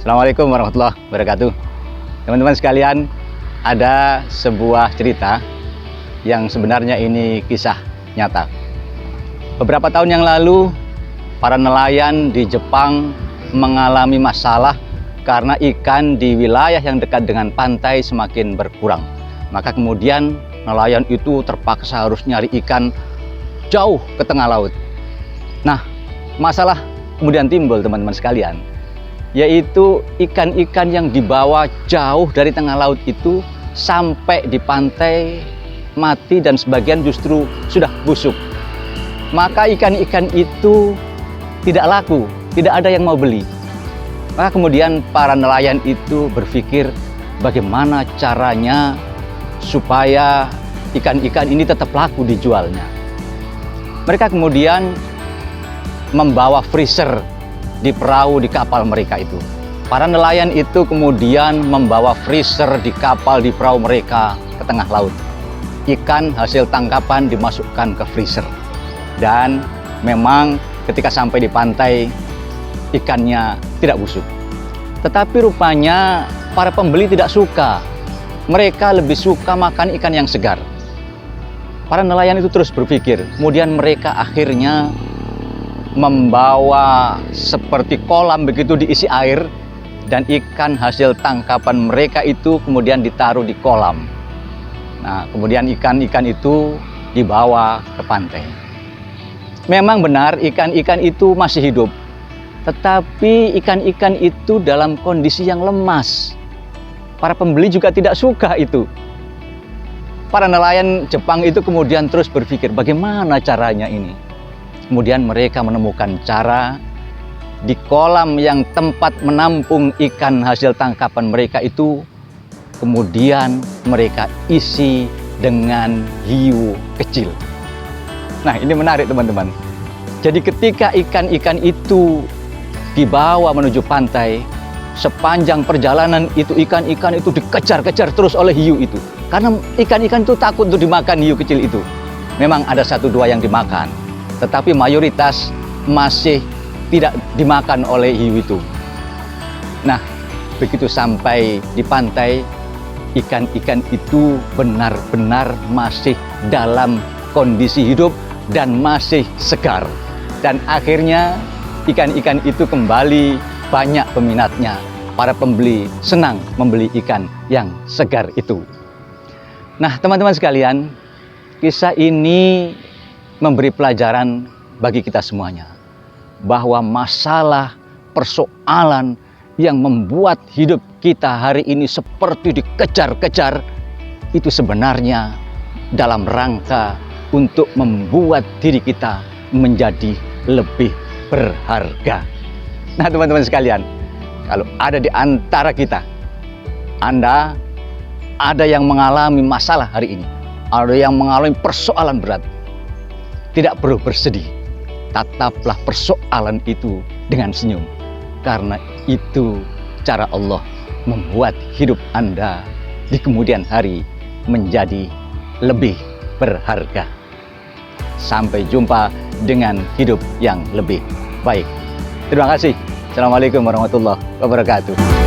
Assalamualaikum warahmatullahi wabarakatuh. Teman-teman sekalian, ada sebuah cerita yang sebenarnya ini kisah nyata. Beberapa tahun yang lalu, para nelayan di Jepang mengalami masalah karena ikan di wilayah yang dekat dengan pantai semakin berkurang. Maka kemudian nelayan itu terpaksa harus nyari ikan jauh ke tengah laut. Nah, masalah kemudian timbul teman-teman sekalian, yaitu ikan-ikan yang dibawa jauh dari tengah laut itu sampai di pantai mati dan sebagian justru sudah busuk. Maka ikan-ikan itu tidak laku, tidak ada yang mau beli. Maka kemudian para nelayan itu berpikir bagaimana caranya supaya ikan-ikan ini tetap laku dijualnya. Mereka kemudian membawa freezer di perahu di kapal mereka itu. Para nelayan itu kemudian membawa freezer di kapal di perahu mereka ke tengah laut. Ikan hasil tangkapan dimasukkan ke freezer. Dan memang ketika sampai di pantai ikannya tidak busuk. Tetapi rupanya para pembeli tidak suka. Mereka lebih suka makan ikan yang segar. Para nelayan itu terus berpikir, kemudian mereka akhirnya membawa seperti kolam begitu diisi air, dan ikan hasil tangkapan mereka itu kemudian ditaruh di kolam. Nah, kemudian ikan-ikan itu dibawa ke pantai. Memang benar ikan-ikan itu masih hidup, tetapi ikan-ikan itu dalam kondisi yang lemas. Para pembeli juga tidak suka itu. Para nelayan Jepang itu kemudian terus berpikir bagaimana caranya ini. Kemudian mereka menemukan cara di kolam yang tempat menampung ikan hasil tangkapan mereka itu, kemudian mereka isi dengan hiu kecil. Nah, ini menarik teman-teman. Jadi ketika ikan-ikan itu dibawa menuju pantai, sepanjang perjalanan itu ikan-ikan itu dikejar-kejar terus oleh hiu itu. Karena ikan-ikan itu takut untuk dimakan hiu kecil itu. Memang ada satu dua yang dimakan, tetapi mayoritas masih tidak dimakan oleh hiu itu. Nah, begitu sampai di pantai, ikan-ikan itu benar-benar masih dalam kondisi hidup dan masih segar. Dan akhirnya ikan-ikan itu kembali banyak peminatnya. Para pembeli senang membeli ikan yang segar itu. Nah, teman-teman sekalian, kisah ini memberi pelajaran bagi kita semuanya, bahwa masalah persoalan yang membuat hidup kita hari ini seperti dikejar-kejar itu sebenarnya dalam rangka untuk membuat diri kita menjadi lebih berharga. Nah, teman-teman sekalian, kalau ada di antara kita, Anda ada yang mengalami masalah hari ini, ada yang mengalami persoalan berat, tidak perlu bersedih. Tataplah persoalan itu dengan senyum. Karena itu cara Allah membuat hidup Anda di kemudian hari menjadi lebih berharga. Sampai jumpa dengan hidup yang lebih baik. Terima kasih. Assalamualaikum warahmatullahi wabarakatuh.